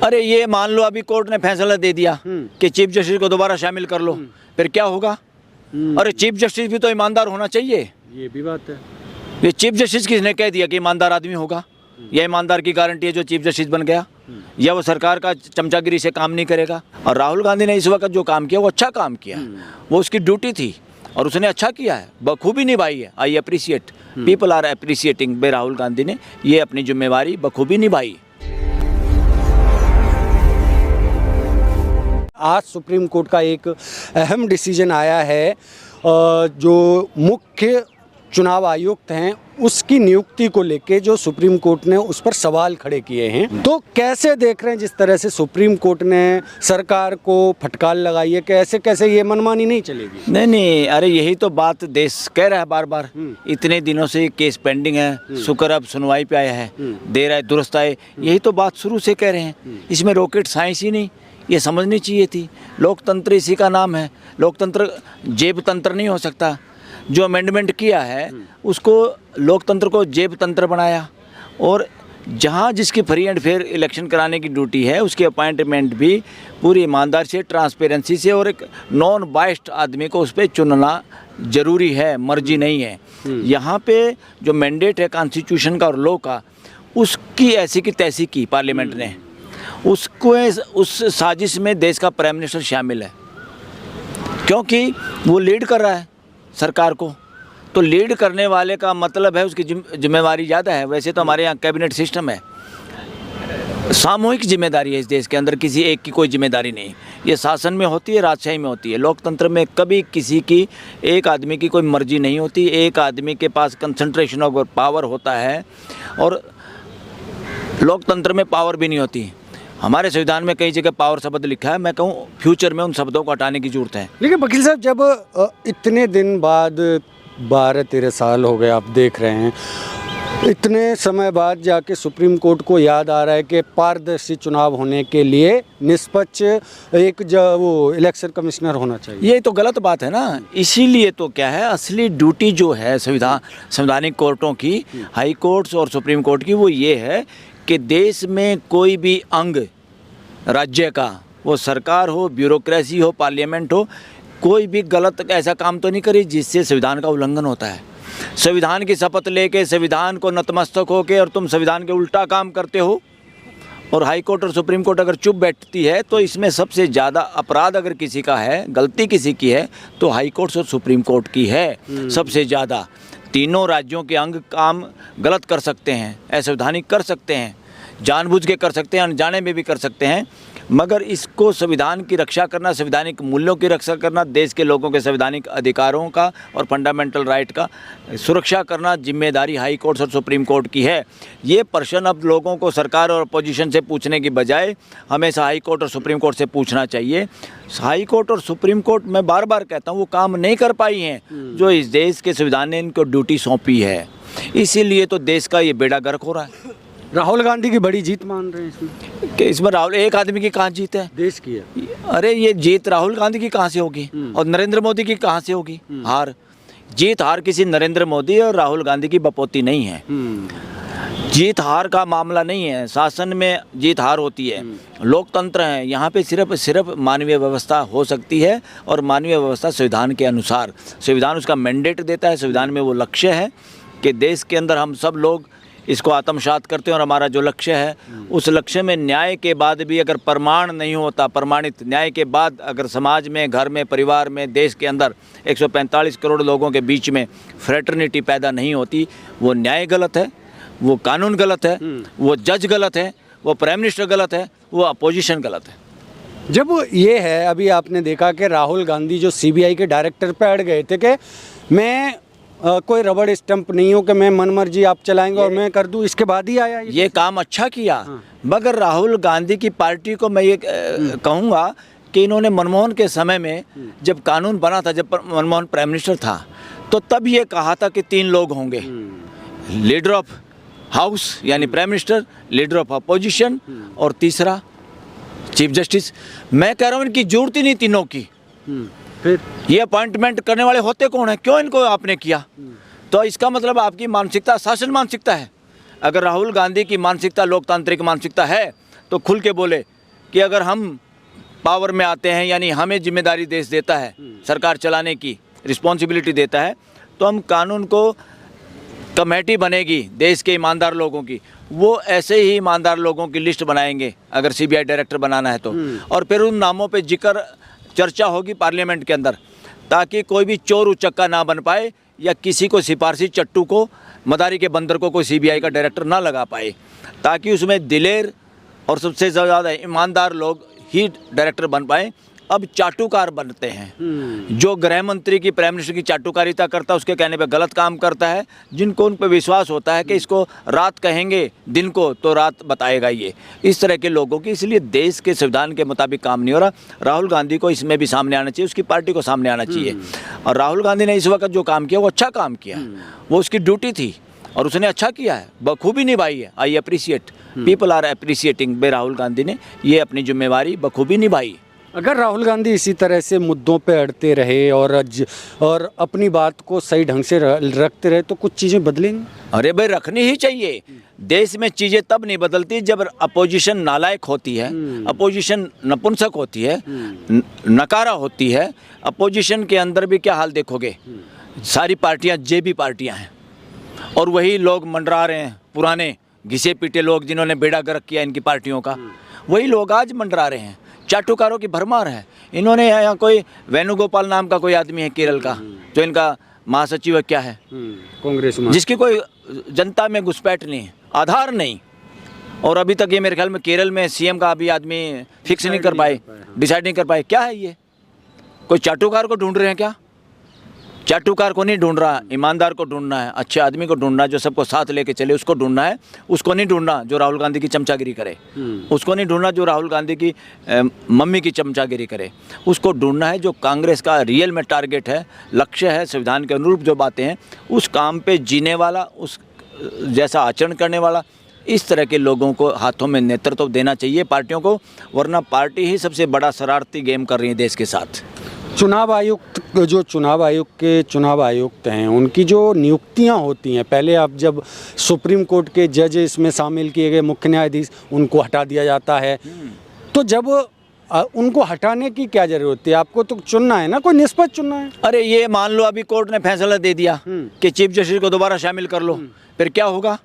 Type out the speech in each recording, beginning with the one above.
अरे ये मान लो अभी कोर्ट ने फैसला दे दिया कि चीफ जस्टिस को दोबारा शामिल कर लो, फिर क्या होगा? अरे चीफ जस्टिस भी तो ईमानदार होना चाहिए। ये भी बात है। ये चीफ जस्टिस किसने कह दिया कि ईमानदार आदमी होगा? यह ईमानदार की गारंटी है जो चीफ जस्टिस बन गया, या वो सरकार का चमचागिरी से काम नहीं करेगा? और राहुल गांधी ने इस वक्त जो काम किया वो अच्छा काम किया, वो उसकी ड्यूटी थी और उसने अच्छा किया है, बखूबी निभाई है। I appreciate, people are appreciating बे राहुल गांधी ने ये अपनी जिम्मेवारी बखूबी निभाई। आज सुप्रीम कोर्ट का एक अहम डिसीजन आया है, जो मुख्य चुनाव आयुक्त हैं उसकी नियुक्ति को लेके जो सुप्रीम कोर्ट ने उस पर सवाल खड़े किए हैं। तो कैसे देख रहे हैं जिस तरह से सुप्रीम कोर्ट ने सरकार को फटकार लगाई है, कैसे कैसे ये मनमानी नहीं चलेगी? नहीं, अरे यही तो बात देश कह रहा है बार बार। इतने दिनों से केस पेंडिंग है, शुक्र अब सुनवाई पे आया है, देर आए दुरुस्त आए, यही तो बात शुरू से कह रहे हैं। इसमें रॉकेट साइंस ही नहीं, ये समझनी चाहिए थी। लोकतंत्र इसी का नाम है। लोकतंत्र जेब तंत्र नहीं हो सकता। जो अमेंडमेंट किया है उसको लोकतंत्र को जेब तंत्र बनाया, और जहाँ जिसकी फ्री एंड फेयर इलेक्शन कराने की ड्यूटी है उसकी अपॉइंटमेंट भी पूरी ईमानदार से, ट्रांसपेरेंसी से और एक नॉन बाइस्ड आदमी को उस पर चुनना जरूरी है, मर्जी नहीं है। यहाँ पे जो मैंडेट है कॉन्स्टिट्यूशन का और लॉ का, उसकी ऐसी की तैसी की पार्लियामेंट ने, उसको उस साजिश में देश का प्राइम मिनिस्टर शामिल है, क्योंकि वो लीड कर रहा है सरकार को। तो लीड करने वाले का मतलब है उसकी जिम्मेवारी ज़्यादा है। वैसे तो हमारे यहाँ कैबिनेट सिस्टम है, सामूहिक जिम्मेदारी है इस देश के अंदर, किसी एक की कोई जिम्मेदारी नहीं। ये शासन में होती है, राजशाही में होती है। लोकतंत्र में कभी किसी की, एक आदमी की कोई मर्जी नहीं होती। एक आदमी के पास कंसंट्रेशन ऑफ पावर होता है, और लोकतंत्र में पावर भी नहीं होती। हमारे संविधान में कई जगह पावर शब्द लिखा है, मैं कहूँ फ्यूचर में उन शब्दों को हटाने की जरूरत है। लेकिन वकील साहब, जब इतने दिन बाद 12-13 साल हो गए, आप देख रहे हैं, इतने समय बाद जाके सुप्रीम कोर्ट को याद आ रहा है कि पारदर्शी चुनाव होने के लिए निष्पक्ष एक वो इलेक्शन कमिश्नर होना चाहिए। ये तो गलत बात है ना। इसीलिए तो क्या है, असली ड्यूटी जो है संवैधानिक कोर्टों की, हाई कोर्ट्स और सुप्रीम कोर्ट की, वो ये है कि देश में कोई भी अंग राज्य का, वो सरकार हो, ब्यूरोक्रेसी हो, पार्लियामेंट हो, कोई भी गलत ऐसा काम तो नहीं करे जिससे संविधान का उल्लंघन होता है। संविधान की शपथ लेके, संविधान को नतमस्तक होके, और तुम संविधान के उल्टा काम करते हो, और हाई कोर्ट और सुप्रीम कोर्ट अगर चुप बैठती है, तो इसमें सबसे ज़्यादा अपराध अगर किसी का है, गलती किसी की है, तो हाई कोर्ट और सुप्रीम कोर्ट की है सबसे ज़्यादा। तीनों राज्यों के अंग काम गलत कर सकते हैं, असंवैधानिक कर सकते हैं, जानबूझ के कर सकते हैं, अनजाने में भी कर सकते हैं, मगर इसको संविधान की रक्षा करना, संवैधानिक मूल्यों की रक्षा करना, देश के लोगों के संवैधानिक अधिकारों का और फंडामेंटल राइट का सुरक्षा करना जिम्मेदारी हाई कोर्ट और सुप्रीम कोर्ट की है। ये प्रश्न अब लोगों को सरकार और अपोजिशन से पूछने की बजाय हमेशा हाई कोर्ट और सुप्रीम कोर्ट से पूछना चाहिए। हाई कोर्ट और सुप्रीम कोर्ट, मैं बार बार कहता हूँ, वो काम नहीं कर पाई हैं जो इस देश के संविधान ने इनको ड्यूटी सौंपी है। इसीलिए तो देश का ये बेड़ा गर्क हो रहा है। राहुल गांधी की बड़ी जीत मान रहे हैं इसमें? कि इसमें राहुल, एक आदमी की कहाँ जीत है? देश की है। अरे ये जीत राहुल गांधी की कहाँ से होगी और नरेंद्र मोदी की कहाँ से होगी? हार, जीत हार किसी नरेंद्र मोदी और राहुल गांधी की बपौती नहीं है। जीत हार का मामला नहीं है, शासन में जीत हार होती है। लोकतंत्र है, यहाँ पे सिर्फ मानवीय व्यवस्था हो सकती है, और मानवीय व्यवस्था संविधान के अनुसार, संविधान उसका मैंडेट देता है, संविधान में वो लक्ष्य है कि देश के अंदर हम सब लोग इसको आत्मसात करते हैं, और हमारा जो लक्ष्य है उस लक्ष्य में न्याय के बाद भी अगर प्रमाण नहीं होता, प्रमाणित न्याय के बाद अगर समाज में, घर में, परिवार में, देश के अंदर 145 करोड़ लोगों के बीच में फ्रेटर्निटी पैदा नहीं होती, वो न्याय गलत है, वो कानून गलत है, वो जज गलत है, वो प्राइम मिनिस्टर गलत है, वो अपोजिशन गलत है। जब ये है, अभी आपने देखा कि राहुल गांधी जो सीबीआई के डायरेक्टर पे अड़ गए थे कि मैं कोई रबड़ स्टंप नहीं हो कि मैं मनमर्जी आप चलाएंगे और मैं कर दूं, इसके बाद ही आया ये काम अच्छा किया। मगर राहुल गांधी की पार्टी को मैं ये कहूँगा कि इन्होंने मनमोहन के समय में, जब कानून बना था, जब मनमोहन प्राइम मिनिस्टर था, तो तब ये कहा था कि 3 लोग होंगे, लीडर ऑफ हाउस यानी prime minister, leader of opposition, और तीसरा चीफ जस्टिस। मैं कह रहा हूँ इनकी जरूरत ही नहीं तीनों की। फिर ये अपॉइंटमेंट करने वाले होते कौन है? क्यों इनको आपने किया? तो इसका मतलब आपकी मानसिकता शासन मानसिकता है। अगर राहुल गांधी की मानसिकता लोकतांत्रिक मानसिकता है, तो खुल के बोले कि अगर हम पावर में आते हैं, यानी हमें जिम्मेदारी देश देता है, सरकार चलाने की रिस्पॉन्सिबिलिटी देता है, तो हम कानून को कमेटी बनेगी देश के ईमानदार लोगों की, वो ऐसे ही ईमानदार लोगों की लिस्ट बनाएंगे अगर सीबीआई डायरेक्टर बनाना है तो, और फिर उन नामों पे जिक्र चर्चा होगी पार्लियामेंट के अंदर, ताकि कोई भी चोर उचक्का ना बन पाए या किसी को सिफारसी चट्टू को, मदारी के बंदर को कोई सीबीआई का डायरेक्टर ना लगा पाए, ताकि उसमें दिलेर और सबसे ज़्यादा ईमानदार लोग ही डायरेक्टर बन पाए। अब चाटुकार बनते हैं, जो गृह मंत्री की, प्राइम मिनिस्टर की चाटुकारिता करता है, उसके कहने पे गलत काम करता है, जिनको उन पे विश्वास होता है कि इसको रात कहेंगे दिन को तो रात बताएगा ये, इस तरह के लोगों की, इसलिए देश के संविधान के मुताबिक काम नहीं हो रहा। राहुल गांधी को इसमें भी सामने आना चाहिए, उसकी पार्टी को सामने आना चाहिए। और राहुल गांधी ने इस वक्त जो काम किया वो अच्छा काम किया, वो उसकी ड्यूटी थी और उसने अच्छा किया है, बखूबी निभाई है। I appreciate, people are appreciating बे राहुल गांधी ने ये अपनी जिम्मेवारी बखूबी निभाई। अगर राहुल गांधी इसी तरह से मुद्दों पे अड़ते रहे और अपनी बात को सही ढंग से रखते रहे तो कुछ चीज़ें बदलेंगी? अरे भाई, रखनी ही चाहिए। देश में चीज़ें तब नहीं बदलती जब अपोजिशन नालायक होती है, अपोजिशन नपुंसक होती है, नकारा होती है। अपोजिशन के अंदर भी क्या हाल देखोगे, सारी पार्टियां जेबी पार्टियां हैं और वही लोग मंडरा रहे हैं, पुराने घिसे पीटे लोग जिन्होंने बेड़ा गर्क किया इनकी पार्टियों का, वही लोग आज मंडरा रहे हैं। चाटुकारों की भरमार है। इन्होंने यहाँ कोई वेणुगोपाल नाम का कोई आदमी है केरल का, जो इनका महासचिव है, क्या है, कांग्रेस में, जिसकी कोई जनता में घुसपैठ नहीं, आधार नहीं, और अभी तक ये मेरे ख्याल में केरल में सीएम का अभी आदमी फिक्स नहीं कर पाए, डिसाइड नहीं कर पाए। क्या है ये, कोई चाटुकार को ढूंढ रहे हैं क्या? चाटुकार को नहीं ढूंढ रहा, ईमानदार को ढूंढना है, अच्छे आदमी को ढूंढना है, जो सबको साथ लेके चले, उसको ढूंढना है। उसको नहीं ढूंढना जो राहुल गांधी की चमचागिरी करे, उसको नहीं ढूंढना जो राहुल गांधी की मम्मी की चमचागिरी करे, उसको ढूंढना है जो कांग्रेस का रियल में टारगेट है, लक्ष्य है, संविधान के अनुरूप जो बातें हैं, उस काम पे जीने वाला, उस जैसा आचरण करने वाला। इस तरह के लोगों को हाथों में नेतृत्व देना चाहिए पार्टियों को, वरना पार्टी ही सबसे बड़ा शरारती गेम कर रही है देश के साथ। चुनाव आयुक्त, जो चुनाव आयोग के चुनाव आयुक्त हैं, उनकी जो नियुक्तियां होती हैं, पहले आप जब सुप्रीम कोर्ट के जज इसमें शामिल किए गए, मुख्य न्यायाधीश, उनको हटा दिया जाता है, तो जब उनको हटाने की क्या जरूरत है? आपको तो चुनना है ना, कोई निष्पक्ष चुनना है। अरे ये मान लो अभी कोर्ट ने फैसला दे दिया कि चीफ जस्टिस को दोबारा शामिल कर लो, फिर क्या होगा?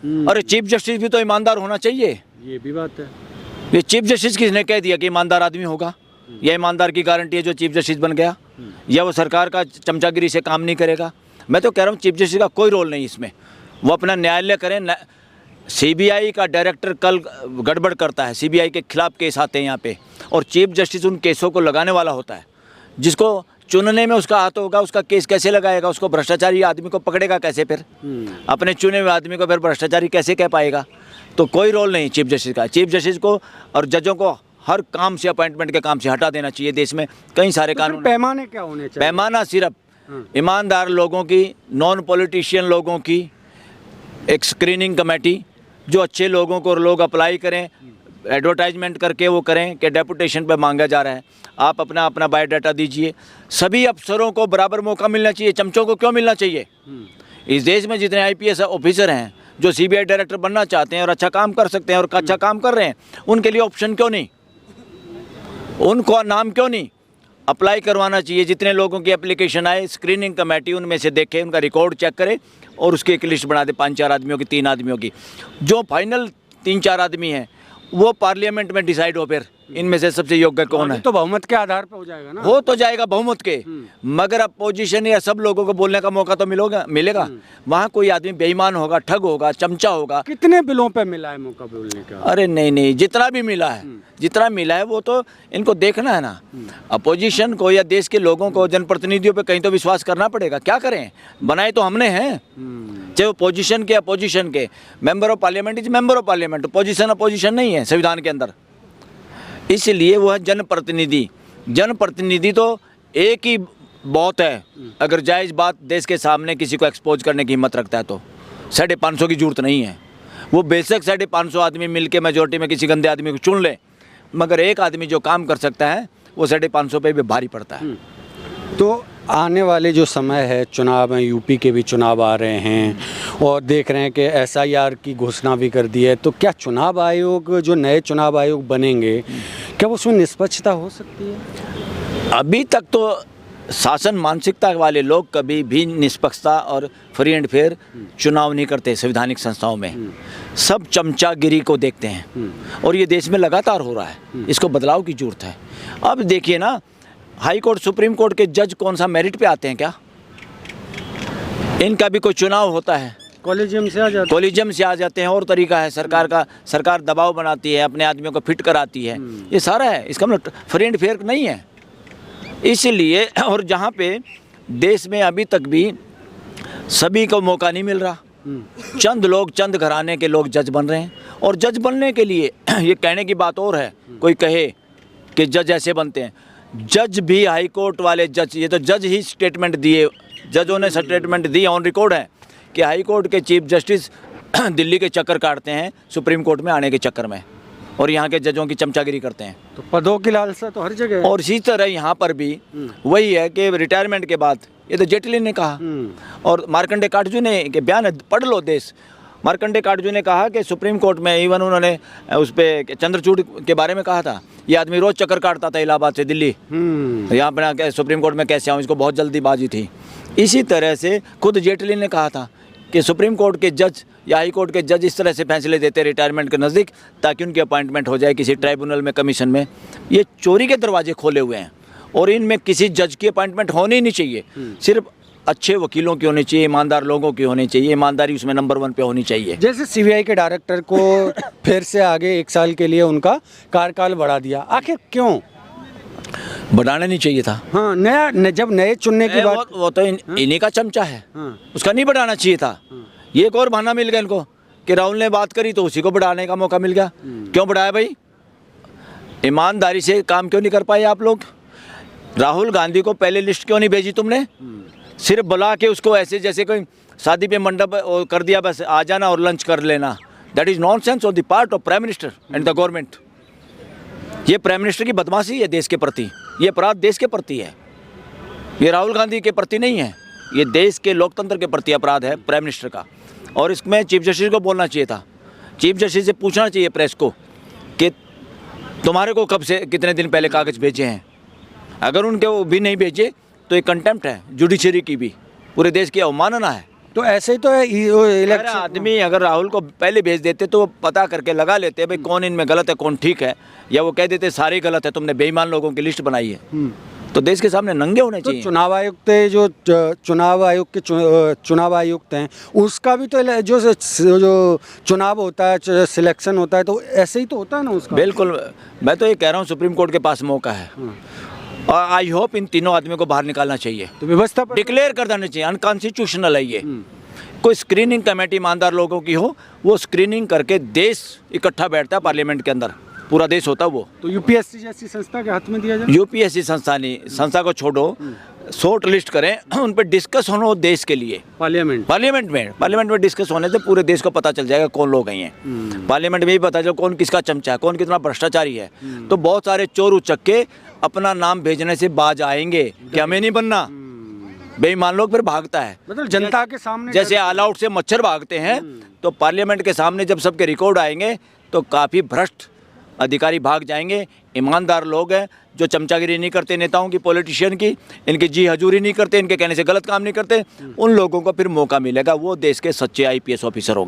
अरे चीफ जस्टिस भी तो ईमानदार होना चाहिए। ये भी बात है। ये चीफ जस्टिस किसने कह दिया कि ईमानदार आदमी होगा? यह ईमानदार की गारंटी है जो चीफ जस्टिस बन गया, या वो सरकार का चमचागिरी से काम नहीं करेगा? मैं तो कह रहा हूँ चीफ जस्टिस का कोई रोल नहीं इसमें, वो अपना न्यायालय करें। सीबीआई का डायरेक्टर कल गड़बड़ करता है, सीबीआई के खिलाफ केस आते हैं यहाँ पे, और चीफ जस्टिस उन केसों को लगाने वाला होता है। जिसको चुनने में उसका हाथ होगा, उसका केस कैसे लगाएगा? उसको भ्रष्टाचारी आदमी को पकड़ेगा कैसे? फिर अपने चुने हुए आदमी को फिर भ्रष्टाचारी कैसे कह पाएगा? तो कोई रोल नहीं चीफ जस्टिस का। चीफ जस्टिस को और जजों को हर काम से, अपॉइंटमेंट के काम से हटा देना चाहिए। देश में कई सारे तो कानून, पैमाने क्या होने चाहिए? पैमाना सिर्फ ईमानदार लोगों की, नॉन पॉलिटिशियन लोगों की एक स्क्रीनिंग कमेटी, जो अच्छे लोगों को लोग अप्लाई करें, एडवर्टाइजमेंट करके वो करें कि डेपुटेशन पे मांगा जा रहा है, आप अपना अपना बायोडाटा दीजिए। सभी अफसरों को बराबर मौका मिलना चाहिए, चमचों को क्यों मिलना चाहिए? इस देश में जितने आईपीएस ऑफिसर हैं जो सीबीआई डायरेक्टर बनना चाहते हैं और अच्छा काम कर सकते हैं और अच्छा काम कर रहे हैं, उनके लिए ऑप्शन क्यों नहीं? उनको नाम क्यों नहीं अप्लाई करवाना चाहिए? जितने लोगों की एप्लीकेशन आए, स्क्रीनिंग कमेटी उनमें से देखे, उनका रिकॉर्ड चेक करे और उसकी एक लिस्ट बना दे, 5-4 आदमियों की, 3 आदमियों की। जो फाइनल 3-4 आदमी हैं वो पार्लियामेंट में डिसाइड हो, फिर इनमें से सबसे योग्य कौन है। तो बहुमत के आधार पर हो जाएगा ना? हो तो जाएगा बहुमत के, मगर अपोजिशन या सब लोगों को बोलने का मौका तो मिलेगा। वहाँ कोई आदमी बेईमान होगा, ठग होगा, चमचा होगा। कितने बिलों पे मिला है मौका बोलने का? अरे नहीं, जितना भी मिला है, जितना मिला है वो तो इनको देखना है ना। अपोजिशन को या देश के लोगों को, जनप्रतिनिधियों पे कहीं तो विश्वास करना पड़ेगा। क्या करें, बनाए तो हमने हैं। चाहे वो पोजीशन के, अपोजिशन के, member of parliament is member of parliament, position opposition नहीं है संविधान के अंदर। इसलिए वो है जनप्रतिनिधि। जनप्रतिनिधि तो एक ही बहुत है, अगर जायज़ बात देश के सामने किसी को एक्सपोज करने की हिम्मत रखता है तो 550 की जरूरत नहीं है। वो बेशक 550 आदमी मिलके मेजोरिटी में किसी गंदे आदमी को चुन ले, मगर एक आदमी जो काम कर सकता है वो 550 पे भी भारी पड़ता है। तो आने वाले जो समय है चुनाव में, यूपी के भी चुनाव आ रहे हैं और देख रहे हैं कि एसआईआर की घोषणा भी कर दी है, तो क्या चुनाव आयोग, जो नए चुनाव आयोग बनेंगे, क्या उसमें निष्पक्षता हो सकती है? अभी तक तो शासन मानसिकता वाले लोग कभी भी निष्पक्षता और फ्री एंड फेयर चुनाव नहीं करते संवैधानिक संस्थाओं में। सब चमचागिरी को देखते हैं और ये देश में लगातार हो रहा है। इसको बदलाव की जरूरत है। अब देखिए ना, हाई कोर्ट, सुप्रीम कोर्ट के जज कौन सा मेरिट पे आते हैं क्या? इनका भी कोई चुनाव होता है, कॉलेजियम से आ जाते हैं और तरीका है सरकार का। सरकार दबाव बनाती है, अपने आदमियों को फिट कराती है, ये सारा है। इसका मतलब फ्री एंड फेयर नहीं है। इसलिए, और जहाँ पे देश में अभी तक भी सभी को मौका नहीं मिल रहा, चंद लोग, चंद घराने के लोग जज बन रहे हैं। और जज बनने के लिए ये कहने की बात और है, कोई कहे कि जज ऐसे बनते हैं। जज भी हाई कोर्ट वाले जज, ये तो जज ही स्टेटमेंट दिए, जजों ने स्टेटमेंट दी, ऑन रिकॉर्ड है कि हाई कोर्ट के चीफ जस्टिस दिल्ली के चक्कर काटते हैं सुप्रीम कोर्ट में आने के चक्कर में, और यहाँ के जजों की चमचागिरी करते हैं। तो पदों की लालसा तो हर जगह है। और इसी तरह यहाँ पर भी वही है कि रिटायरमेंट के बाद, ये तो जेटली ने कहा और मार्कंडे काटजू ने के बयान है, पढ़ लो देश। मार्कंडे काटजू ने कहा कि सुप्रीम कोर्ट में इवन उन्होंने उस पर चंद्रचूड़ के बारे में कहा था, ये आदमी रोज़ चक्कर काटता था इलाहाबाद से दिल्ली, यहाँ पर सुप्रीम कोर्ट में कैसे आऊँ, इसको बहुत जल्दीबाजी थी। इसी तरह से खुद जेटली ने कहा था कि सुप्रीम कोर्ट के जज या हाई कोर्ट के जज इस तरह से फैसले देते रिटायरमेंट के नज़दीक, ताकि उनकी अपॉइंटमेंट हो जाए किसी ट्राइब्यूनल में, कमीशन में। ये चोरी के दरवाजे खोले हुए हैं और इनमें किसी जज की अपॉइंटमेंट होनी ही नहीं चाहिए। सिर्फ अच्छे वकीलों की होनी चाहिए, ईमानदार लोगों की होनी चाहिए, ईमानदारी उसमें नंबर 1 पे होनी चाहिए। जैसे सीबीआई के डायरेक्टर को फिर से आगे 1 साल के लिए उनका कार्यकाल बढ़ा दिया, आखिर क्यों? बढ़ाना नहीं चाहिए था। हाँ, जब नए चुनने की बात, वो तो इन्हीं का चमचा है, उसका नहीं बढ़ाना चाहिए था। ये एक और बहाना मिल गया इनको कि राहुल ने बात करी तो उसी को बढ़ाने का मौका मिल गया। क्यों बढ़ाया भाई? ईमानदारी से काम क्यों नहीं कर पाए आप लोग? राहुल गांधी को पहले लिस्ट क्यों नहीं भेजी तुमने? सिर्फ बुला के उसको ऐसे जैसे कोई शादी पे मंडप कर दिया, बस आ जाना और लंच कर लेना। That is nonsense on the part of prime minister and the government. ये प्राइम मिनिस्टर की बदमाशी है देश के प्रति, ये अपराध देश के प्रति है, ये राहुल गांधी के प्रति नहीं है, ये देश के लोकतंत्र के प्रति अपराध है प्राइम मिनिस्टर का। और इसमें चीफ जस्टिस को बोलना चाहिए था, चीफ जस्टिस से पूछना चाहिए प्रेस को कि तुम्हारे को कब से, कितने दिन पहले कागज़ भेजे हैं। अगर उनके वो भी नहीं भेजे तो ये कंटेम्प्ट है जुडिशरी की भी, पूरे देश की अवमानना है। तो ऐसे ही तो है इलेक्शन आदमी अगर राहुल को पहले भेज देते तो पता करके लगा लेते भाई कौन इनमें गलत है कौन ठीक है, या वो कह देते सारे गलत है, तुमने बेईमान लोगों की लिस्ट बनाई है। तो देश के सामने नंगे होने चाहिए। तो चुनाव आयुक्त जो चुनाव आयुक्त हैं, उसका भी तो जो चुनाव होता है, सिलेक्शन होता है, तो ऐसे ही तो होता है ना उसका। बिल्कुल, मैं तो ये कह रहा हूँ सुप्रीम कोर्ट के पास मौका है और आई होप इन तीनों आदमियों को बाहर निकालना चाहिए, तो व्यवस्था डिक्लेयर कर देना चाहिए। अनकॉन्स्टिट्यूशनल है ये। कोई स्क्रीनिंग कमेटी ईमानदार लोगों की हो, वो स्क्रीनिंग करके देश इकट्ठा बैठता है पार्लियामेंट के अंदर, पूरा देश होता है वो। तो यूपीएससी जैसी संस्था के हाथ में दिया जाए। यूपीएससी संस्था नहीं, संस्था को छोड़ो, शॉर्ट लिस्ट करें, उन पर डिस्कस होना हो देश के लिए। पार्लियामेंट में डिस्कस होने से पूरे देश को पता चल जाएगा कौन लोग हैं। पार्लियामेंट में भी पता चले कौन किसका चमचा है, कौन कितना भ्रष्टाचारी है। तो बहुत सारे चोर उचक्के अपना नाम भेजने से बाज आएंगे कि हमें नहीं बनना। बेईमान लोग फिर भागता है, मतलब जनता के सामने जैसे ऑल आउट से मच्छर भागते हैं, तो पार्लियामेंट के सामने जब सबके रिकॉर्ड आएंगे तो काफ़ी भ्रष्ट अधिकारी भाग जाएंगे। ईमानदार लोग हैं जो चमचागिरी नहीं करते नेताओं की, पॉलिटिशियन की, इनकी जी हजूरी नहीं करते, इनके कहने से गलत काम नहीं करते, उन लोगों को फिर मौका मिलेगा, वो देश के सच्चे IPS ऑफिसर होंगे।